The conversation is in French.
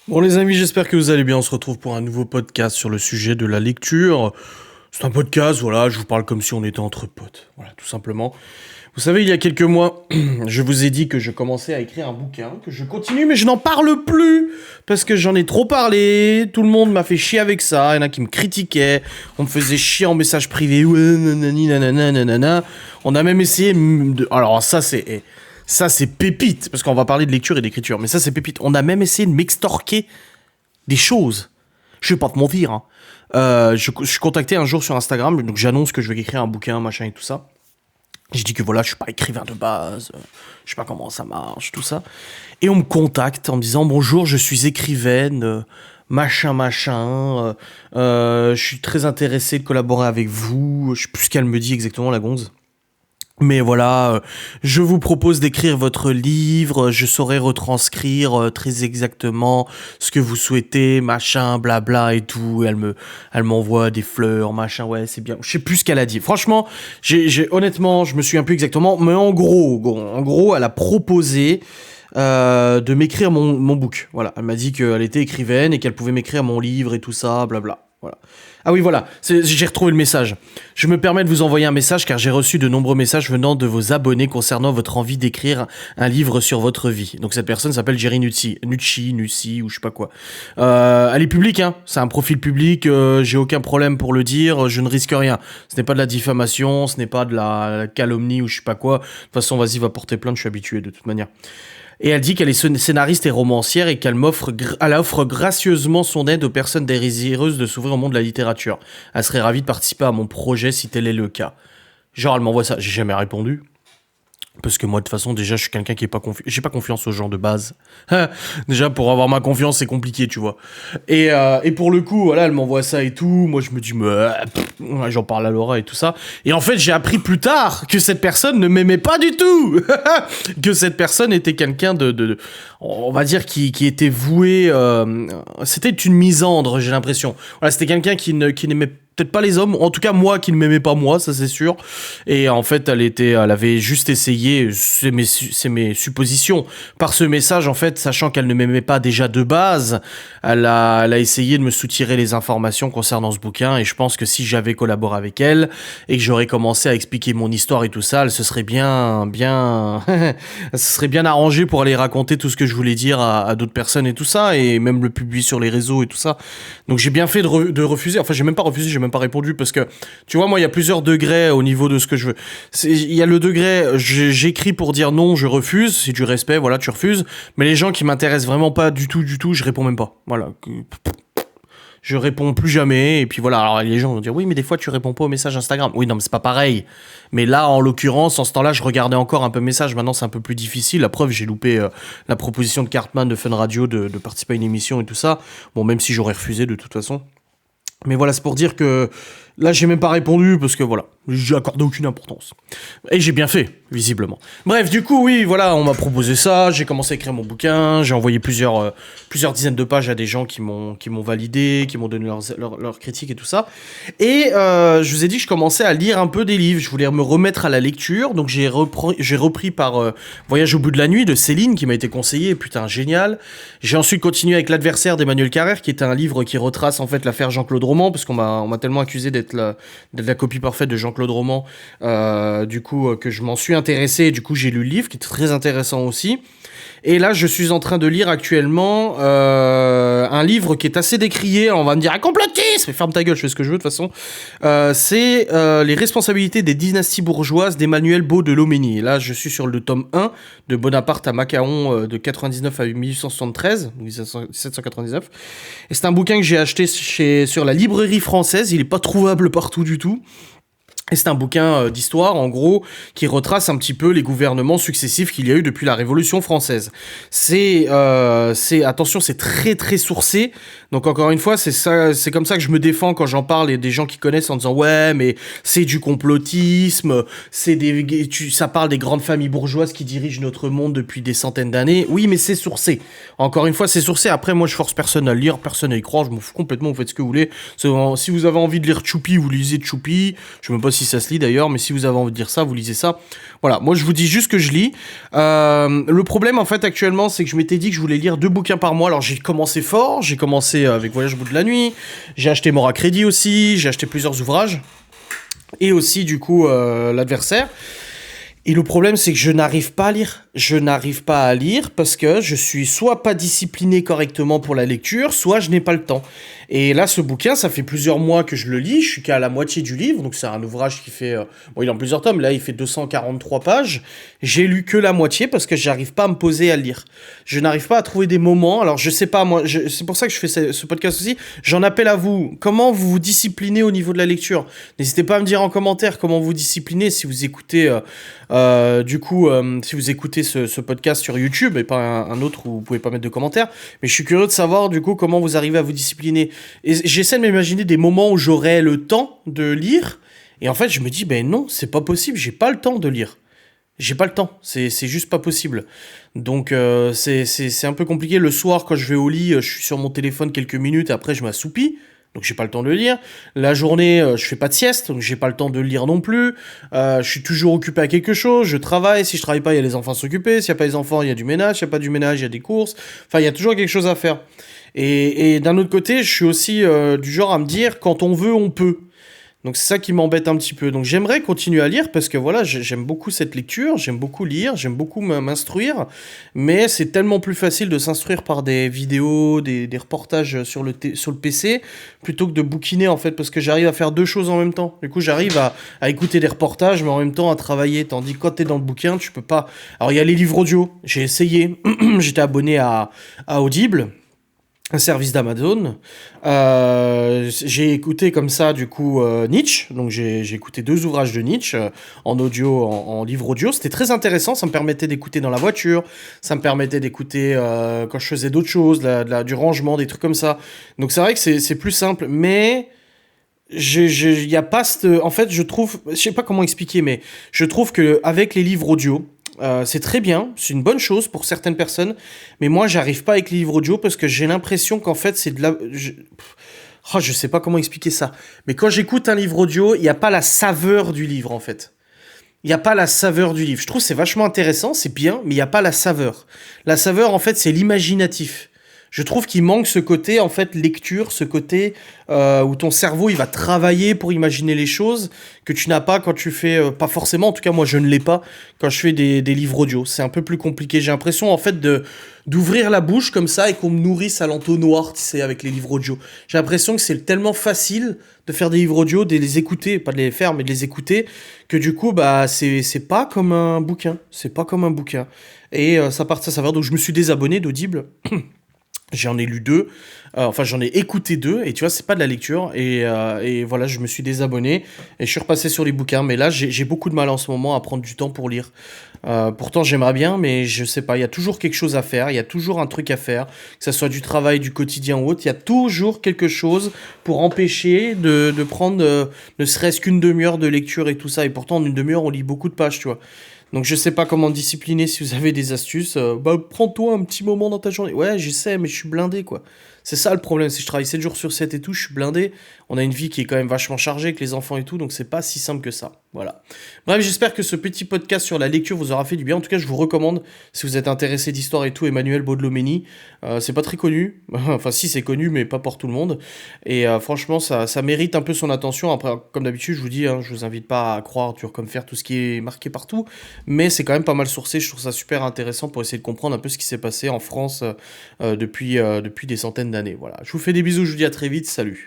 Bon les amis, j'espère que vous allez bien. On se retrouve pour un nouveau podcast sur le sujet de la lecture. C'est un podcast, voilà, je vous parle comme si on était entre potes. Voilà, tout simplement. Vous savez, il y a quelques mois, je vous ai dit que je commençais à écrire un bouquin, que je continue, mais je n'en parle plus parce que j'en ai trop parlé. Tout le monde m'a fait chier avec ça. Il y en a qui me critiquaient. On me faisait chier en message privé. Ouais, nanani, nanana, nanana. On a même essayé de... Alors ça c'est pépite, parce qu'on va parler de lecture et d'écriture, mais ça c'est pépite. On a même essayé de m'extorquer des choses. Je vais pas te mentir, hein. Je suis contacté un jour sur Instagram, donc j'annonce que je vais écrire un bouquin, machin et tout ça. Je dis que voilà, je suis pas écrivain de base, je sais pas comment ça marche, tout ça. Et on me contacte en me disant bonjour, je suis écrivaine, machin, machin, je suis très intéressé de collaborer avec vous. Je sais plus ce qu'elle me dit exactement, la gonze. Mais voilà, je vous propose d'écrire votre livre, je saurai retranscrire très exactement ce que vous souhaitez, machin, blabla et tout. Elle m'envoie des fleurs, machin, ouais, c'est bien. Je sais plus ce qu'elle a dit. Franchement, honnêtement, je me souviens plus exactement, mais en gros, elle a proposé de m'écrire mon book. Voilà, elle m'a dit qu'elle était écrivaine et qu'elle pouvait m'écrire mon livre et tout ça, blabla. Voilà. Ah oui, voilà, j'ai retrouvé le message. Je me permets de vous envoyer un message car j'ai reçu de nombreux messages venant de vos abonnés concernant votre envie d'écrire un livre sur votre vie. Donc cette personne s'appelle Jerry Nucci ou je sais pas quoi. Elle est publique, hein. C'est un profil public, j'ai aucun problème pour le dire, je ne risque rien. Ce n'est pas de la diffamation, ce n'est pas de la calomnie ou je sais pas quoi. De toute façon, vas-y, va porter plainte, je suis habitué de toute manière. Et elle dit qu'elle est scénariste et romancière et qu'elle elle offre gracieusement son aide aux personnes désireuses de s'ouvrir au monde de la littérature. Elle serait ravie de participer à mon projet si tel est le cas. Genre, elle m'envoie ça. J'ai jamais répondu. Parce que moi, de toute façon, déjà, je suis quelqu'un qui est pas confiant. J'ai pas confiance aux gens de base. Déjà, pour avoir ma confiance, c'est compliqué, tu vois. Et pour le coup, voilà, elle m'envoie ça et tout. Moi, je me dis, ouais, j'en parle à Laura et tout ça. Et en fait, j'ai appris plus tard que cette personne ne m'aimait pas du tout. Que cette personne était quelqu'un on va dire, qui était voué. C'était une misandre, j'ai l'impression. Voilà, c'était quelqu'un qui n'aimait peut-être pas les hommes, en tout cas moi qui ne m'aimais pas moi, ça c'est sûr. Et en fait, elle avait juste essayé, c'est mes suppositions, par ce message en fait, sachant qu'elle ne m'aimait pas déjà de base, elle a essayé de me soutirer les informations concernant ce bouquin. Et je pense que si j'avais collaboré avec elle et que j'aurais commencé à expliquer mon histoire et tout ça, elle se serait bien, elle se serait bien arrangée pour aller raconter tout ce que je voulais dire à d'autres personnes et tout ça, et même le publier sur les réseaux et tout ça. Donc j'ai bien fait de refuser. Enfin, j'ai même pas refusé, j'ai même pas répondu parce que, tu vois, moi, il y a plusieurs degrés au niveau de ce que je veux. Il y a le degré, j'écris pour dire non, je refuse, c'est du respect, voilà, tu refuses. Mais les gens qui m'intéressent vraiment pas du tout, je réponds même pas. Voilà. Je réponds plus jamais, et puis voilà. Alors les gens vont dire oui, mais des fois tu réponds pas aux messages Instagram. Oui, non, mais c'est pas pareil. Mais là, en l'occurrence, en ce temps-là, je regardais encore un peu message. Maintenant, c'est un peu plus difficile. La preuve, j'ai loupé la proposition de Cartman de Fun Radio de participer à une émission et tout ça. Bon, même si j'aurais refusé de toute façon. Mais voilà, c'est pour dire que là, j'ai même pas répondu parce que voilà, j'ai accordé aucune importance. Et j'ai bien fait, visiblement. Bref, du coup, oui, voilà, on m'a proposé ça, j'ai commencé à écrire mon bouquin, j'ai envoyé plusieurs dizaines de pages à des gens qui m'ont validé, qui m'ont donné leurs critiques et tout ça. Et je vous ai dit que je commençais à lire un peu des livres, je voulais me remettre à la lecture, donc j'ai repris par Voyage au bout de la nuit de Céline, qui m'a été conseillé, putain, génial. J'ai ensuite continué avec L'adversaire d'Emmanuel Carrère, qui est un livre qui retrace en fait l'affaire Jean-Claude Roman, parce qu'on m'a tellement accusé d'être la copie parfaite de Jean-Claude Roman, du coup, que je m'en suis intéressé, et du coup j'ai lu le livre, qui est très intéressant aussi. Et là, je suis en train de lire actuellement un livre qui est assez décrié. On va me dire un complotisme, mais ferme ta gueule, je fais ce que je veux de toute façon. C'est Les responsabilités des dynasties bourgeoises d'Emmanuel Beau de Loménie. Et là, je suis sur le tome 1 de Bonaparte à Macaon de 99 à 1873, 1799. Et c'est un bouquin que j'ai acheté sur la librairie française. Il est pas trouvable partout du tout. Et c'est un bouquin d'histoire, en gros, qui retrace un petit peu les gouvernements successifs qu'il y a eu depuis la Révolution française. Attention, c'est très très sourcé. Donc encore une fois, c'est comme ça que je me défends quand j'en parle et des gens qui connaissent en disant ouais, mais c'est du complotisme, ça parle des grandes familles bourgeoises qui dirigent notre monde depuis des centaines d'années. Oui, mais c'est sourcé. Encore une fois, c'est sourcé. Après, moi, je force personne à le lire, personne à y croire. Je m'en fous complètement. Vous faites ce que vous voulez. Si vous avez envie de lire Choupi, vous lisez Choupi. Je sais même pas si si ça se lit d'ailleurs, mais si vous avez envie de dire ça, vous lisez ça. Voilà, moi je vous dis juste que je lis. Le problème en fait actuellement, c'est que je m'étais dit que je voulais lire 2 bouquins par mois. Alors j'ai commencé fort, j'ai commencé avec Voyage au bout de la nuit, j'ai acheté Mort à crédit aussi, j'ai acheté plusieurs ouvrages, et aussi du coup l'adversaire. Et le problème, c'est que je n'arrive pas à lire. Je n'arrive pas à lire parce que je suis soit pas discipliné correctement pour la lecture, soit je n'ai pas le temps. Et là, ce bouquin, ça fait plusieurs mois que je le lis. Je suis qu'à la moitié du livre. Donc, c'est un ouvrage qui fait... bon, il est en plusieurs tomes. Là, il fait 243 pages. J'ai lu que la moitié parce que j'arrive pas à me poser à le lire. Je n'arrive pas à trouver des moments. Alors, je sais pas, moi, c'est pour ça que je fais ce podcast aussi. J'en appelle à vous. Comment vous vous disciplinez au niveau de la lecture? N'hésitez pas à me dire en commentaire comment vous disciplinez si vous écoutez... si vous écoutez ce podcast sur YouTube et pas un autre où vous pouvez pas mettre de commentaires, mais je suis curieux de savoir du coup comment vous arrivez à vous discipliner. Et j'essaie de m'imaginer des moments où j'aurai le temps de lire, et en fait je me dis ben non, c'est pas possible, j'ai pas le temps de lire. J'ai pas le temps, c'est juste pas possible. Donc c'est un peu compliqué. Le soir quand je vais au lit, je suis sur mon téléphone quelques minutes, après je m'assoupis. Donc j'ai pas le temps de le lire. La journée, je fais pas de sieste, donc j'ai pas le temps de le lire non plus. Je suis toujours occupé à quelque chose, je travaille. Si je travaille pas, il y a les enfants à s'occuper. S'il y a pas les enfants, il y a du ménage. S'il y a pas du ménage, il y a des courses. Enfin, il y a toujours quelque chose à faire. Et d'un autre côté, je suis aussi du genre à me dire, quand on veut, on peut. Donc c'est ça qui m'embête un petit peu. Donc j'aimerais continuer à lire parce que voilà, j'aime beaucoup cette lecture, j'aime beaucoup lire, j'aime beaucoup m'instruire, mais c'est tellement plus facile de s'instruire par des vidéos, des reportages sur le PC, plutôt que de bouquiner en fait, parce que j'arrive à faire 2 choses en même temps. Du coup j'arrive à écouter des reportages, mais en même temps à travailler, tandis que quand t'es dans le bouquin, tu peux pas... Alors il y a les livres audio, j'ai essayé, j'étais abonné à Audible, un service d'Amazon. J'ai écouté comme ça, du coup, Nietzsche. Donc, j'ai écouté 2 ouvrages de Nietzsche en audio, en livre audio. C'était très intéressant. Ça me permettait d'écouter dans la voiture. Ça me permettait d'écouter quand je faisais d'autres choses, du rangement, des trucs comme ça. Donc, c'est vrai que c'est plus simple. Mais y a pas en fait, je trouve... Je sais pas comment expliquer, mais je trouve qu'avec les livres audio, c'est très bien, c'est une bonne chose pour certaines personnes, mais moi j'arrive pas avec les livres audio parce que j'ai l'impression qu'en fait c'est de la... je sais pas comment expliquer ça, mais quand j'écoute un livre audio, il n'y a pas la saveur du livre en fait. Il n'y a pas la saveur du livre. Je trouve que c'est vachement intéressant, c'est bien, mais il n'y a pas la saveur. La saveur en fait c'est l'imaginatif. Je trouve qu'il manque ce côté, en fait, lecture, ce côté où ton cerveau, il va travailler pour imaginer les choses que tu n'as pas quand tu fais... pas forcément, en tout cas, moi, je ne l'ai pas quand je fais des livres audio. C'est un peu plus compliqué. J'ai l'impression, en fait, d'ouvrir la bouche comme ça et qu'on me nourrisse à l'entonnoir, tu sais, avec les livres audio. J'ai l'impression que c'est tellement facile de faire des livres audio, de les écouter, pas de les faire, mais de les écouter, que du coup, bah, c'est pas comme un bouquin. C'est pas comme un bouquin. Et ça part de sa saveur. Donc, je me suis désabonné d'Audible. J'en ai lu 2, enfin j'en ai écouté 2, et tu vois, c'est pas de la lecture, et voilà, je me suis désabonné, et je suis repassé sur les bouquins, mais là, j'ai beaucoup de mal en ce moment à prendre du temps pour lire. Pourtant, j'aimerais bien, mais je sais pas, il y a toujours quelque chose à faire, il y a toujours un truc à faire, que ça soit du travail, du quotidien ou autre, il y a toujours quelque chose pour empêcher de prendre ne serait-ce qu'une demi-heure de lecture et tout ça, et pourtant, en une demi-heure, on lit beaucoup de pages, tu vois. Donc je sais pas comment discipliner, si vous avez des astuces, bah prends-toi un petit moment dans ta journée. Ouais, je sais, mais je suis blindé quoi. C'est ça le problème, c'est que je travaille 7 jours sur 7 et tout, je suis blindé. On a une vie qui est quand même vachement chargée avec les enfants et tout, donc c'est pas si simple que ça. Voilà. Bref, j'espère que ce petit podcast sur la lecture vous aura fait du bien. En tout cas, je vous recommande, si vous êtes intéressé d'histoire et tout, Emmanuel Baudelomeni. C'est pas très connu, enfin si c'est connu, mais pas pour tout le monde. Et franchement, ça mérite un peu son attention. Après, comme d'habitude, je vous dis, je vous invite pas à croire, dur comme fer, tout ce qui est marqué partout. Mais c'est quand même pas mal sourcé, je trouve ça super intéressant pour essayer de comprendre un peu ce qui s'est passé en France depuis des centaines d'années. Voilà. Je vous fais des bisous, je vous dis à très vite, salut.